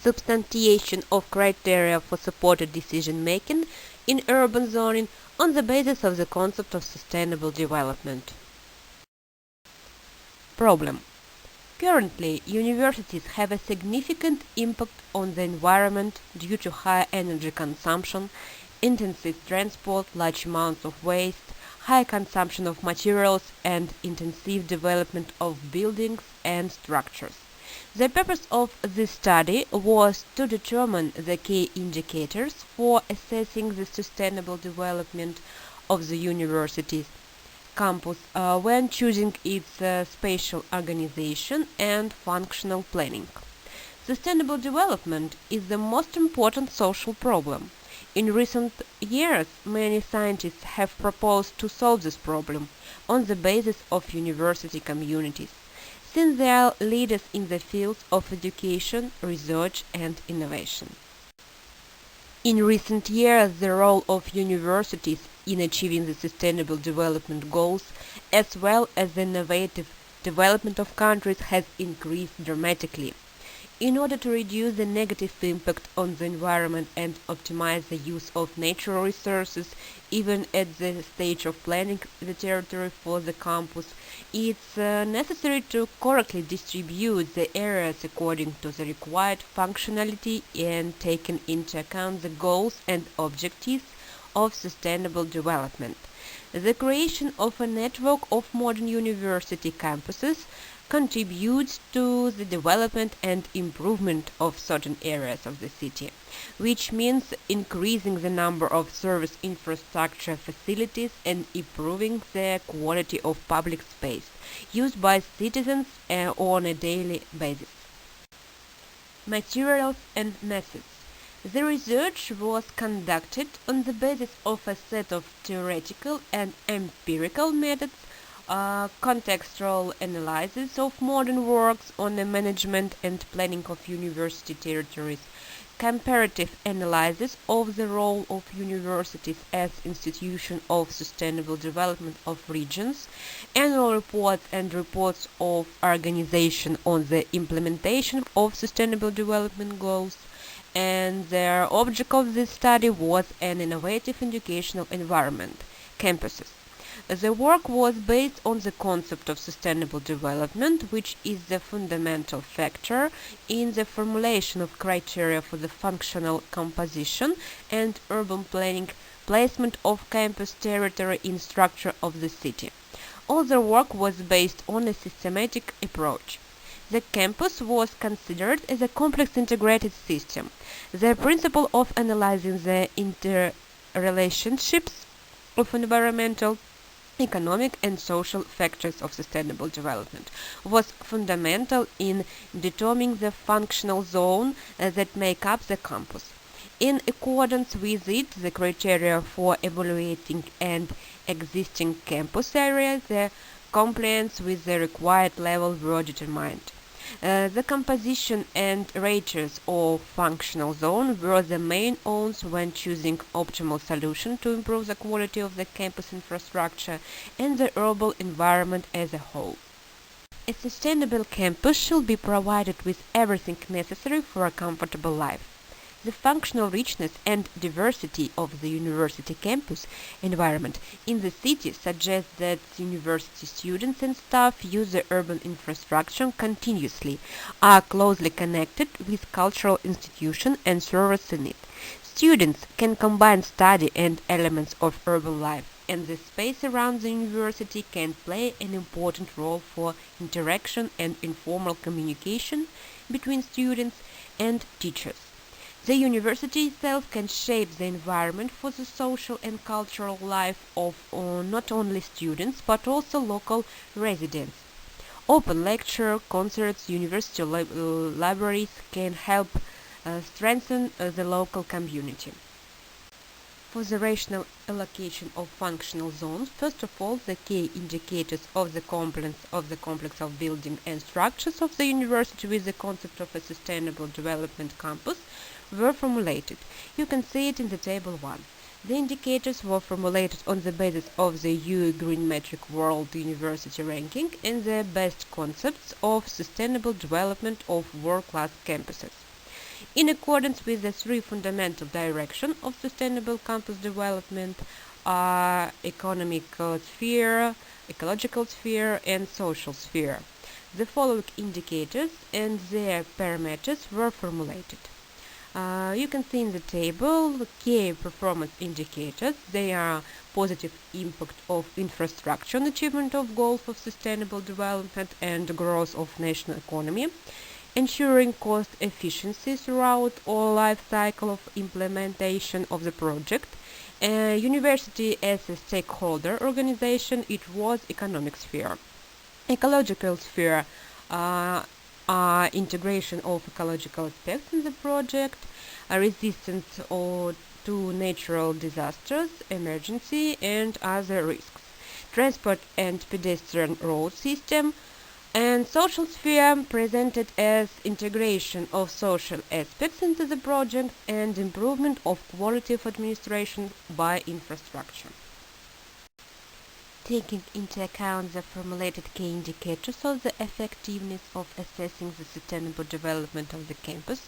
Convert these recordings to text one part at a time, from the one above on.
substantiation of criteria for supported decision-making in urban zoning on the basis of the concept of sustainable development. Problem. Currently, universities have a significant impact on the environment due to high energy consumption, intensive transport, large amounts of waste, high consumption of materials, and intensive development of buildings and structures. The purpose of this study was to determine the key indicators for assessing the sustainable development of the university's campus when choosing its spatial organization and functional planning. Sustainable development is the most important social problem. In recent years, many scientists have proposed to solve this problem on the basis of university communities, since they are leaders in the fields of education, research, and innovation. In recent years, the role of universities in achieving the sustainable development goals, as well as the innovative development of countries, has increased dramatically. In order to reduce the negative impact on the environment and optimize the use of natural resources, even at the stage of planning the territory for the campus, it's necessary to correctly distribute the areas according to the required functionality and taking into account the goals and objectives of sustainable development. The creation of a network of modern university campuses contributes to the development and improvement of certain areas of the city, which means increasing the number of service infrastructure facilities and improving the quality of public space used by citizens on a daily basis. Materials and methods. The research was conducted on the basis of a set of theoretical and empirical methods, contextual analysis of modern works on the management and planning of university territories, comparative analysis of the role of universities as institution of sustainable development of regions, annual reports and reports of organization on the implementation of sustainable development goals, and the object of this study was an innovative educational environment, campuses. The work was based on the concept of sustainable development, which is the fundamental factor in the formulation of criteria for the functional composition and urban planning placement of campus territory in structure of the city. All the work was based on a systematic approach. The campus was considered as a complex integrated system. The principle of analyzing the interrelationships of environmental, economic and social factors of sustainable development was fundamental in determining the functional zone that make up the campus. In accordance with it, the criteria for evaluating an existing campus area, the compliance with the required level were determined. The composition and ratios of functional zone were the main aims when choosing optimal solution to improve the quality of the campus infrastructure and the urban environment as a whole. A sustainable campus should be provided with everything necessary for a comfortable life. The functional richness and diversity of the university campus environment in the city suggests that university students and staff use the urban infrastructure continuously, are closely connected with cultural institutions and service in it. Students can combine study and elements of urban life, and the space around the university can play an important role for interaction and informal communication between students and teachers. The university itself can shape the environment for the social and cultural life of not only students but also local residents. Open lecture, concerts, university libraries can help strengthen the local community. For the rational allocation of functional zones, first of all, the key indicators of the complex of building and structures of the university with the concept of a sustainable development campus were formulated. You can see it in the table 1. The indicators were formulated on the basis of the EU Green Metric World University Ranking and the best concepts of sustainable development of world-class campuses. In accordance with the three fundamental directions of sustainable campus development are economic sphere, ecological sphere, and social sphere. The following indicators and their parameters were formulated. You can see in the table key performance indicators. They are positive impact of infrastructure on achievement of goals of sustainable development and growth of national economy, ensuring cost efficiency throughout all life cycle of implementation of the project. University as a stakeholder organization, it was economic sphere. Ecological sphere integration of ecological aspects in the project, resistance to natural disasters, emergency, and other risks, transport and pedestrian road system, and social sphere presented as integration of social aspects into the project and improvement of quality of administration by infrastructure. Taking into account the formulated key indicators of the effectiveness of assessing the sustainable development of the campus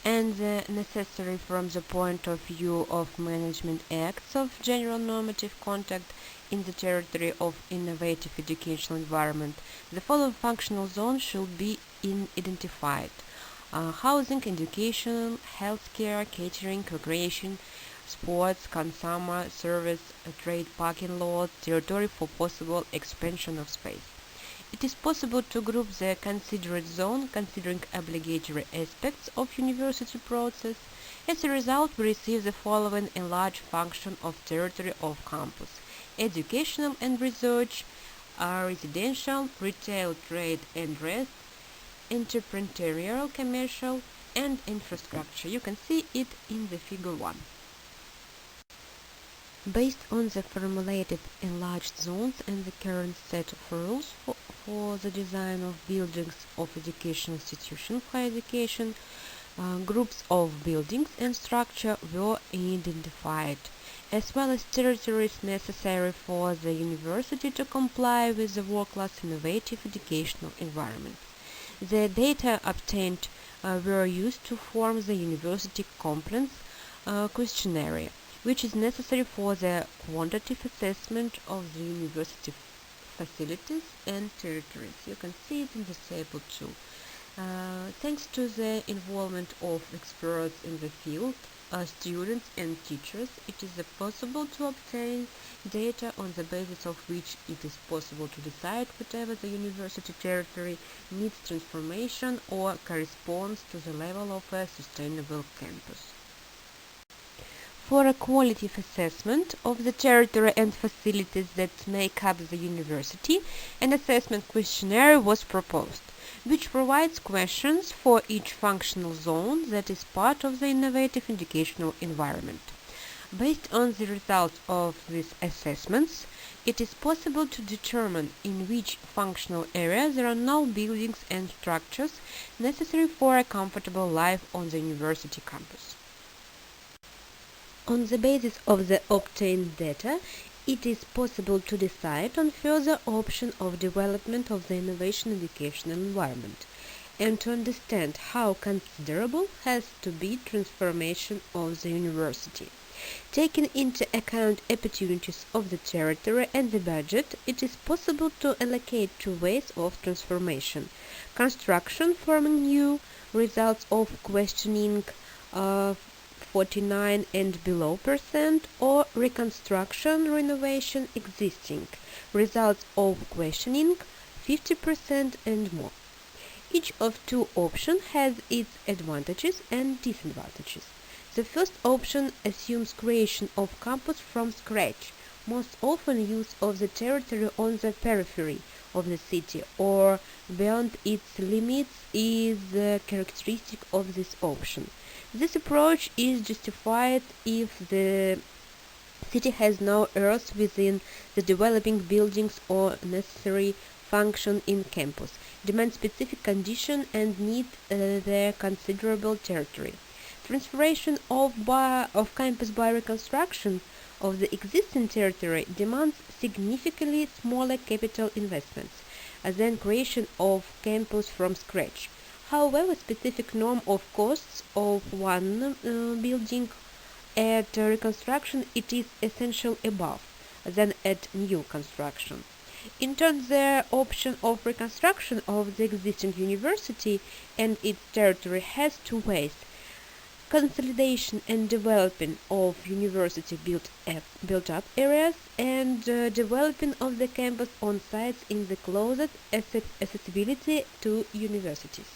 and the necessary from the point of view of management acts of general normative conduct in the territory of innovative educational environment, the following functional zones should be identified: housing, education, healthcare, catering, recreation, sports, consumer, service, trade, parking lot, territory for possible expansion of space. It is possible to group the considered zone considering obligatory aspects of university process. As a result, we receive the following enlarged function of territory of campus: educational and research, residential, retail, trade and rest, entrepreneurial, commercial, and infrastructure. You can see it in the figure 1. Based on the formulated enlarged zones and the current set of rules for the design of buildings of educational institutions of higher education, groups of buildings and structure were identified, as well as territories necessary for the university to comply with the world-class innovative educational environment. The data obtained were used to form the university compliance questionnaire, which is necessary for the quantitative assessment of the university facilities and territories. You can see it in the table too. Thanks to the involvement of experts in the field, students and teachers, it is possible to obtain data on the basis of which it is possible to decide whether the university territory needs transformation or corresponds to the level of a sustainable campus. For a qualitative assessment of the territory and facilities that make up the university, an assessment questionnaire was proposed, which provides questions for each functional zone that is part of the innovative educational environment. Based on the results of these assessments, it is possible to determine in which functional area there are no buildings and structures necessary for a comfortable life on the university campus. On the basis of the obtained data, it is possible to decide on further option of development of the innovation educational environment and to understand how considerable has to be transformation of the university. Taking into account opportunities of the territory and the budget, it is possible to allocate two ways of transformation: construction forming new, results of questioning 49 and below %, or reconstruction renovation existing, results of questioning 50% and more. Each of two options has its advantages and disadvantages. The first option assumes creation of campus from scratch, most often use of the territory on the periphery of the city or beyond its limits is the characteristic of this option. This approach is justified if the city has no earth within the developing buildings or necessary function in campus, demand specific condition and need their considerable territory. Transformation of campus by reconstruction of the existing territory demands significantly smaller capital investments than creation of campus from scratch. However, specific norm of costs of one building at reconstruction it is essential above than at new construction. In turn, the option of reconstruction of the existing university and its territory has two ways: consolidation and developing of university built-up areas, and developing of the campus on sites in the closest accessibility to universities.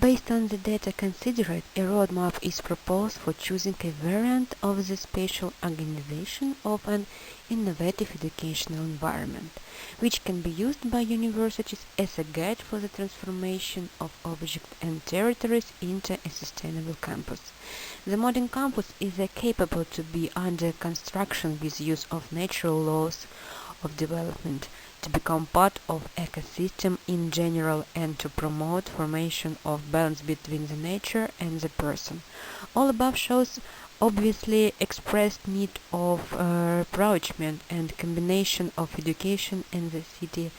Based on the data considered, a roadmap is proposed for choosing a variant of the spatial organization of an innovative educational environment, which can be used by universities as a guide for the transformation of objects and territories into a sustainable campus. The modern campus is capable to be under construction with use of natural laws of development, to become part of ecosystem in general, and to promote formation of balance between the nature and the person. All above shows obviously expressed need of rapprochement and combination of education and the city,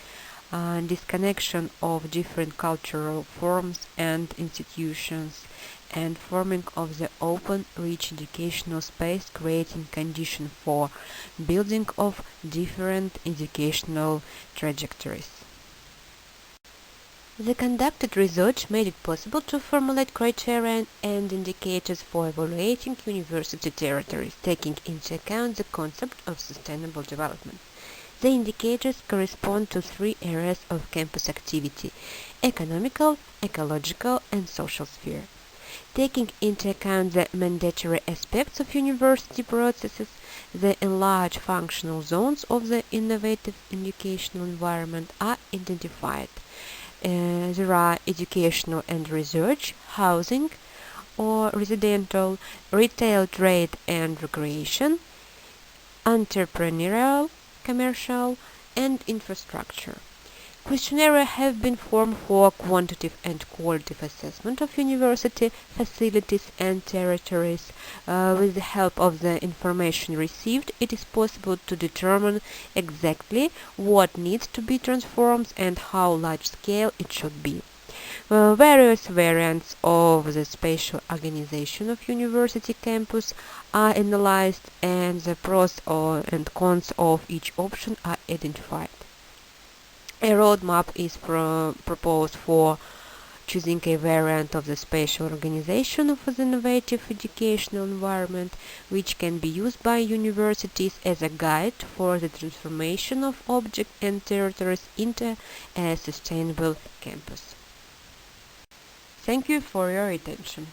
disconnection of different cultural forms and institutions, and forming of the open, rich educational space, creating conditions for building of different educational trajectories. The conducted research made it possible to formulate criteria and indicators for evaluating university territories, taking into account the concept of sustainable development. The indicators correspond to three areas of campus activity: economical, ecological, and social sphere. Taking into account the mandatory aspects of university processes, the enlarged functional zones of the innovative educational environment are identified. There are educational and research, housing or residential, retail, trade and recreation, entrepreneurial, commercial, and infrastructure. Questionnaires have been formed for quantitative and qualitative assessment of university facilities and territories. With the help of the information received, it is possible to determine exactly what needs to be transformed and how large scale it should be. Various variants of the spatial organization of university campus are analyzed, and the pros and cons of each option are identified. A roadmap is proposed for choosing a variant of the spatial organization of the innovative educational environment, which can be used by universities as a guide for the transformation of objects and territories into a sustainable campus. Thank you for your attention.